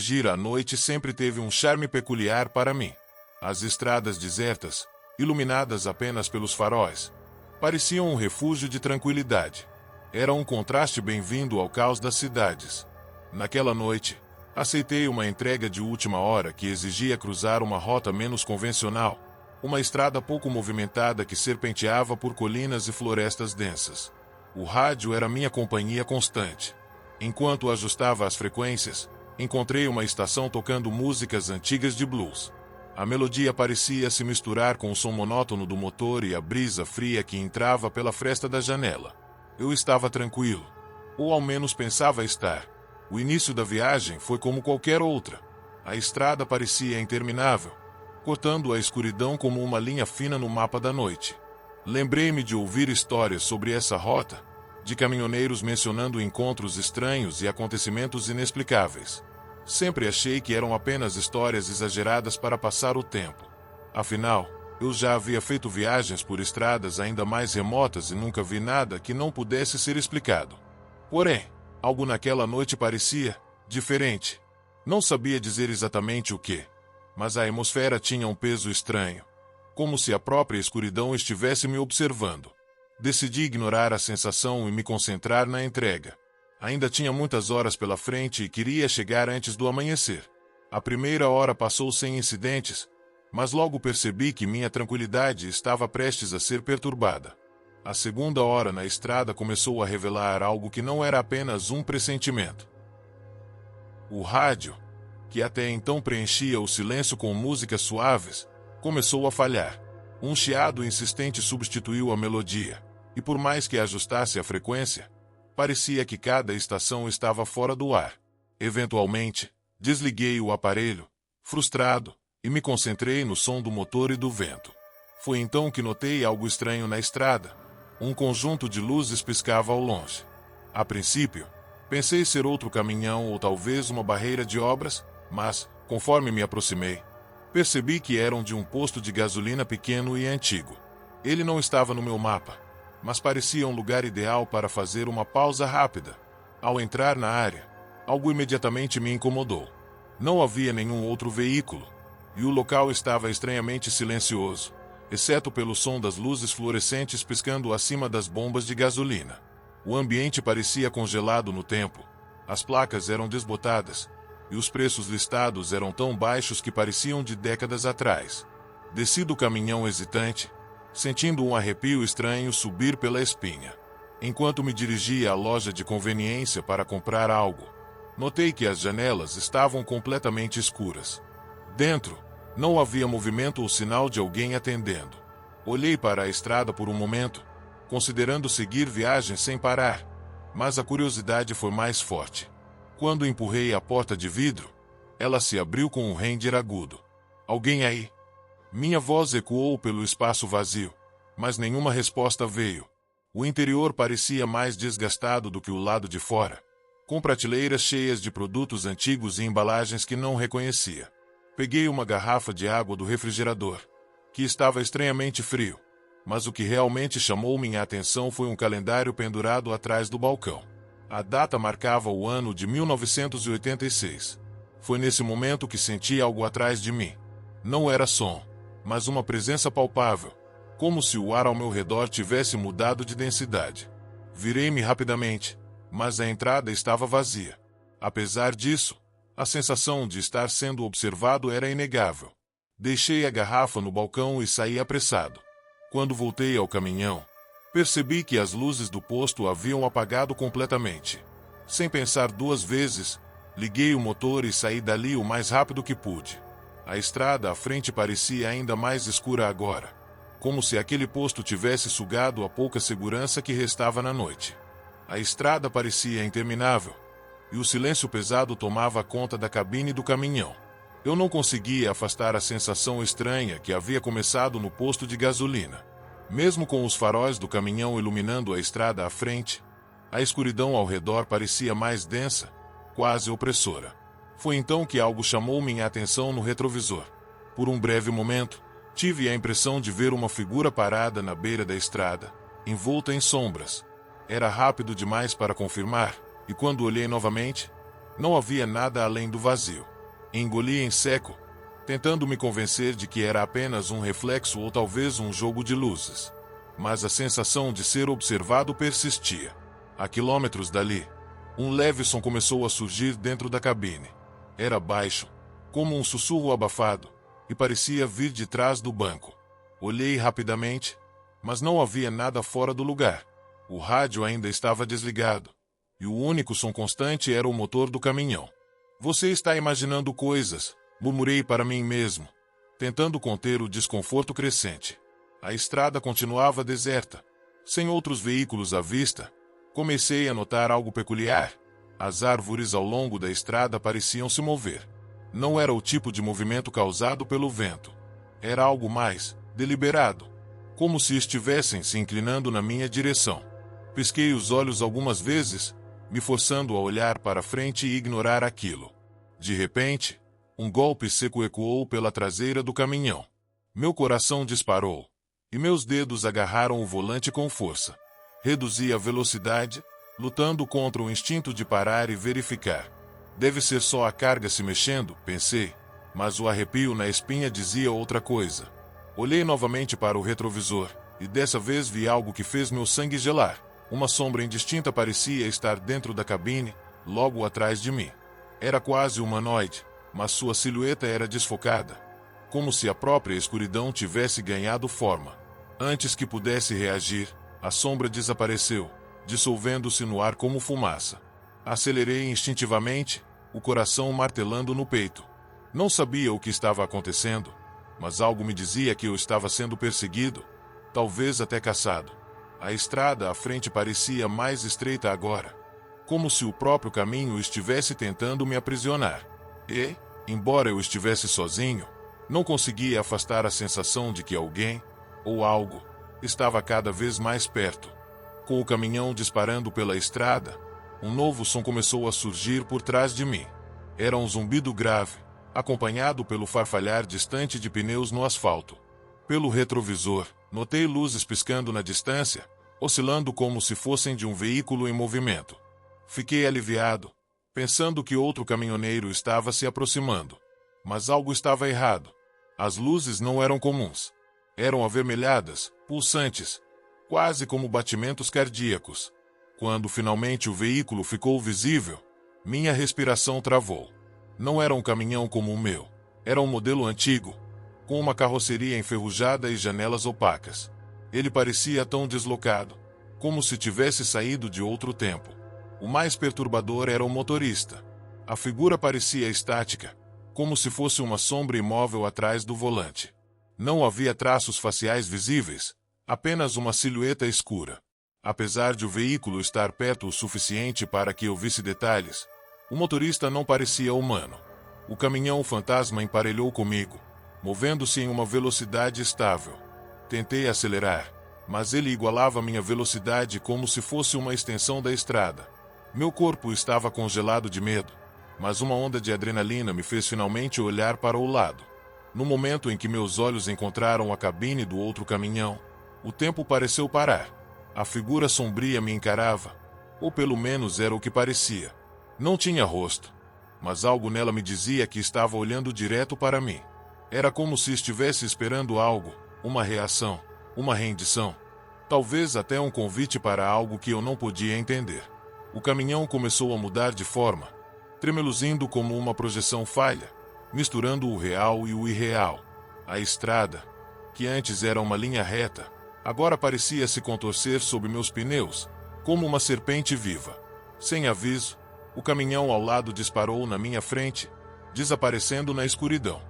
dirigir à noite sempre teve um charme peculiar para mim. As estradas desertas, iluminadas apenas pelos faróis, pareciam um refúgio de tranquilidade. Era um contraste bem-vindo ao caos das cidades. Naquela noite, aceitei uma entrega de última hora que exigia cruzar uma rota menos convencional, uma estrada pouco movimentada que serpenteava por colinas e florestas densas. O rádio era minha companhia constante. Enquanto ajustava as frequências, encontrei uma estação tocando músicas antigas de blues. A melodia parecia se misturar com o som monótono do motor e a brisa fria que entrava pela fresta da janela. Eu estava tranquilo, ou ao menos pensava estar. O início da viagem foi como qualquer outra. A estrada parecia interminável, cortando a escuridão como uma linha fina no mapa da noite. Lembrei-me de ouvir histórias sobre essa rota, de caminhoneiros mencionando encontros estranhos e acontecimentos inexplicáveis. Sempre achei que eram apenas histórias exageradas para passar o tempo. Afinal, eu já havia feito viagens por estradas ainda mais remotas e nunca vi nada que não pudesse ser explicado. Porém, algo naquela noite parecia diferente. Não sabia dizer exatamente o que, mas a atmosfera tinha um peso estranho, como se a própria escuridão estivesse me observando. Decidi ignorar a sensação e me concentrar na entrega. Ainda tinha muitas horas pela frente e queria chegar antes do amanhecer. A primeira hora passou sem incidentes, mas logo percebi que minha tranquilidade estava prestes a ser perturbada. A segunda hora na estrada começou a revelar algo que não era apenas um pressentimento. O rádio, que até então preenchia o silêncio com músicas suaves, começou a falhar. Um chiado insistente substituiu a melodia, e por mais que ajustasse a frequência, parecia que cada estação estava fora do ar. Eventualmente, desliguei o aparelho, frustrado, e me concentrei no som do motor e do vento. Foi então que notei algo estranho na estrada. Um conjunto de luzes piscava ao longe. A princípio, pensei ser outro caminhão ou talvez uma barreira de obras, mas, conforme me aproximei, percebi que eram de um posto de gasolina pequeno e antigo. Ele não estava no meu mapa, mas parecia um lugar ideal para fazer uma pausa rápida. Ao entrar na área, algo imediatamente me incomodou. Não havia nenhum outro veículo, e o local estava estranhamente silencioso, exceto pelo som das luzes fluorescentes piscando acima das bombas de gasolina. O ambiente parecia congelado no tempo, as placas eram desbotadas, e os preços listados eram tão baixos que pareciam de décadas atrás. Desci do caminhão hesitante, sentindo um arrepio estranho subir pela espinha. Enquanto me dirigia à loja de conveniência para comprar algo, notei que as janelas estavam completamente escuras. Dentro, não havia movimento ou sinal de alguém atendendo. Olhei para a estrada por um momento, considerando seguir viagem sem parar, mas a curiosidade foi mais forte. Quando empurrei a porta de vidro, ela se abriu com um render agudo. "Alguém aí?" Minha voz ecoou pelo espaço vazio, mas nenhuma resposta veio. O interior parecia mais desgastado do que o lado de fora, com prateleiras cheias de produtos antigos e embalagens que não reconhecia. Peguei uma garrafa de água do refrigerador, que estava estranhamente frio, mas o que realmente chamou minha atenção foi um calendário pendurado atrás do balcão. A data marcava o ano de 1986. Foi nesse momento que senti algo atrás de mim. Não era som, mas uma presença palpável, como se o ar ao meu redor tivesse mudado de densidade. Virei-me rapidamente, mas a entrada estava vazia. Apesar disso, a sensação de estar sendo observado era inegável. Deixei a garrafa no balcão e saí apressado. Quando voltei ao caminhão, percebi que as luzes do posto haviam apagado completamente. Sem pensar duas vezes, liguei o motor e saí dali o mais rápido que pude. A estrada à frente parecia ainda mais escura agora, como se aquele posto tivesse sugado a pouca segurança que restava na noite. A estrada parecia interminável, e o silêncio pesado tomava conta da cabine do caminhão. Eu não conseguia afastar a sensação estranha que havia começado no posto de gasolina. Mesmo com os faróis do caminhão iluminando a estrada à frente, a escuridão ao redor parecia mais densa, quase opressora. Foi então que algo chamou minha atenção no retrovisor. Por um breve momento, tive a impressão de ver uma figura parada na beira da estrada, envolta em sombras. Era rápido demais para confirmar, e quando olhei novamente, não havia nada além do vazio. Engoli em seco, tentando me convencer de que era apenas um reflexo ou talvez um jogo de luzes. Mas a sensação de ser observado persistia. A quilômetros dali, um leve som começou a surgir dentro da cabine. Era baixo, como um sussurro abafado, e parecia vir de trás do banco. Olhei rapidamente, mas não havia nada fora do lugar. O rádio ainda estava desligado, e o único som constante era o motor do caminhão. Você está imaginando coisas, murmurei para mim mesmo, tentando conter o desconforto crescente. A estrada continuava deserta, sem outros veículos à vista. Comecei a notar algo peculiar. As árvores ao longo da estrada pareciam se mover. Não era o tipo de movimento causado pelo vento. Era algo mais deliberado, como se estivessem se inclinando na minha direção. Pisquei os olhos algumas vezes, me forçando a olhar para frente e ignorar aquilo. De repente, um golpe seco ecoou pela traseira do caminhão. Meu coração disparou, e meus dedos agarraram o volante com força. Reduzi a velocidade, lutando contra o instinto de parar e verificar. Deve ser só a carga se mexendo, pensei, mas o arrepio na espinha dizia outra coisa. Olhei novamente para o retrovisor, e dessa vez vi algo que fez meu sangue gelar. Uma sombra indistinta parecia estar dentro da cabine, logo atrás de mim. Era quase humanoide, mas sua silhueta era desfocada, como se a própria escuridão tivesse ganhado forma. Antes que pudesse reagir, a sombra desapareceu, dissolvendo-se no ar como fumaça. Acelerei instintivamente, o coração martelando no peito. Não sabia o que estava acontecendo, mas algo me dizia que eu estava sendo perseguido, talvez até caçado. A estrada à frente parecia mais estreita agora, como se o próprio caminho estivesse tentando me aprisionar. E, embora eu estivesse sozinho, não conseguia afastar a sensação de que alguém, ou algo, estava cada vez mais perto. Com o caminhão disparando pela estrada, um novo som começou a surgir por trás de mim. Era um zumbido grave, acompanhado pelo farfalhar distante de pneus no asfalto. Pelo retrovisor, notei luzes piscando na distância, oscilando como se fossem de um veículo em movimento. Fiquei aliviado, pensando que outro caminhoneiro estava se aproximando. Mas algo estava errado. As luzes não eram comuns. Eram avermelhadas, pulsantes, quase como batimentos cardíacos. Quando finalmente o veículo ficou visível, minha respiração travou. Não era um caminhão como o meu. Era um modelo antigo, com uma carroceria enferrujada e janelas opacas. Ele parecia tão deslocado, como se tivesse saído de outro tempo. O mais perturbador era o motorista. A figura parecia estática, como se fosse uma sombra imóvel atrás do volante. Não havia traços faciais visíveis, apenas uma silhueta escura. Apesar de o veículo estar perto o suficiente para que eu visse detalhes, o motorista não parecia humano. O caminhão fantasma emparelhou comigo, movendo-se em uma velocidade estável. Tentei acelerar, mas ele igualava minha velocidade como se fosse uma extensão da estrada. Meu corpo estava congelado de medo, mas uma onda de adrenalina me fez finalmente olhar para o lado. No momento em que meus olhos encontraram a cabine do outro caminhão, o tempo pareceu parar. A figura sombria me encarava, ou pelo menos era o que parecia. Não tinha rosto, mas algo nela me dizia que estava olhando direto para mim. Era como se estivesse esperando algo, uma reação, uma rendição, talvez até um convite para algo que eu não podia entender. O caminhão começou a mudar de forma, tremeluzindo como uma projeção falha, misturando o real e o irreal. A estrada, que antes era uma linha reta, agora parecia se contorcer sob meus pneus, como uma serpente viva. Sem aviso, o caminhão ao lado disparou na minha frente, desaparecendo na escuridão.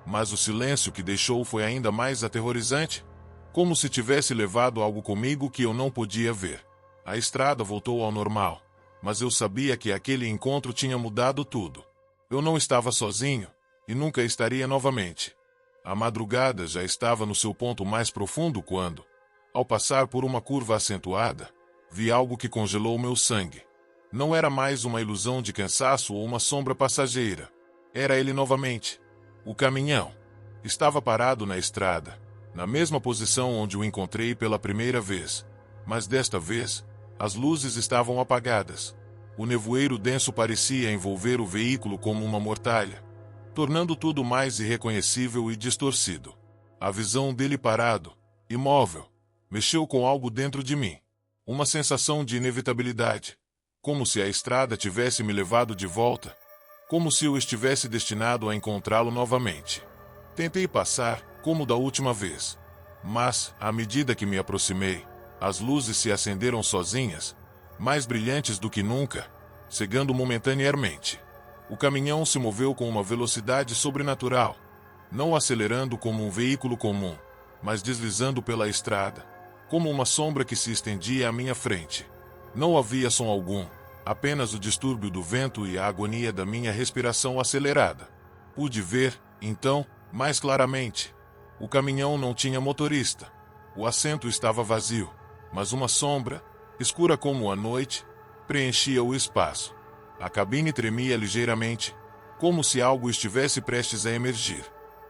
Mas o silêncio que deixou foi ainda mais aterrorizante, como se tivesse levado algo comigo que eu não podia ver. A estrada voltou ao normal, mas eu sabia que aquele encontro tinha mudado tudo. Eu não estava sozinho, e nunca estaria novamente. A madrugada já estava no seu ponto mais profundo quando, ao passar por uma curva acentuada, vi algo que congelou meu sangue. Não era mais uma ilusão de cansaço ou uma sombra passageira. Era ele novamente. O caminhão estava parado na estrada, na mesma posição onde o encontrei pela primeira vez. Mas desta vez, as luzes estavam apagadas. O nevoeiro denso parecia envolver o veículo como uma mortalha. tornando tudo mais irreconhecível e distorcido. A visão dele parado, imóvel, mexeu com algo dentro de mim. Uma sensação de inevitabilidade, como se a estrada tivesse me levado de volta, como se eu estivesse destinado a encontrá-lo novamente. Tentei passar, como da última vez, mas, à medida que me aproximei, as luzes se acenderam sozinhas, mais brilhantes do que nunca, cegando momentaneamente. O caminhão se moveu com uma velocidade sobrenatural, não acelerando como um veículo comum, mas deslizando pela estrada, como uma sombra que se estendia à minha frente. Não havia som algum, apenas o distúrbio do vento e a agonia da minha respiração acelerada. Pude ver, então, mais claramente. O caminhão não tinha motorista. O assento estava vazio, mas uma sombra, escura como a noite, preenchia o espaço. A cabine tremia ligeiramente, como se algo estivesse prestes a emergir.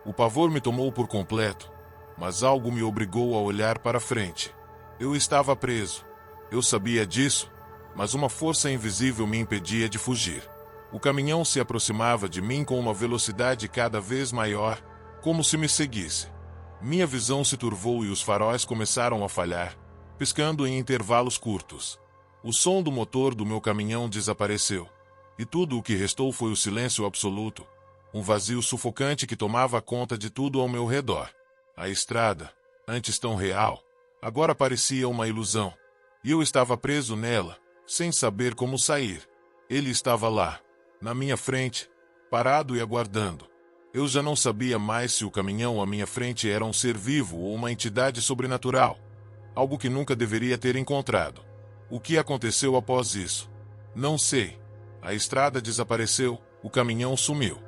O pavor me tomou por completo, mas algo me obrigou a olhar para frente. Eu estava preso. Eu sabia disso, mas uma força invisível me impedia de fugir. O caminhão se aproximava de mim com uma velocidade cada vez maior, como se me seguisse. Minha visão se turvou e os faróis começaram a falhar, piscando em intervalos curtos. O som do motor do meu caminhão desapareceu, e tudo o que restou foi o silêncio absoluto, um vazio sufocante que tomava conta de tudo ao meu redor. A estrada, antes tão real, agora parecia uma ilusão, e eu estava preso nela, sem saber como sair. Ele estava lá, na minha frente, parado e aguardando. Eu já não sabia mais se o caminhão à minha frente era um ser vivo ou uma entidade sobrenatural, algo que nunca deveria ter encontrado. O que aconteceu após isso? Não sei. A estrada desapareceu, o caminhão sumiu.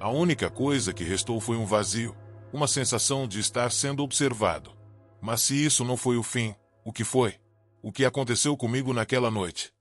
A única coisa que restou foi um vazio, uma sensação de estar sendo observado. Mas se isso não foi o fim, o que foi? O que aconteceu comigo naquela noite?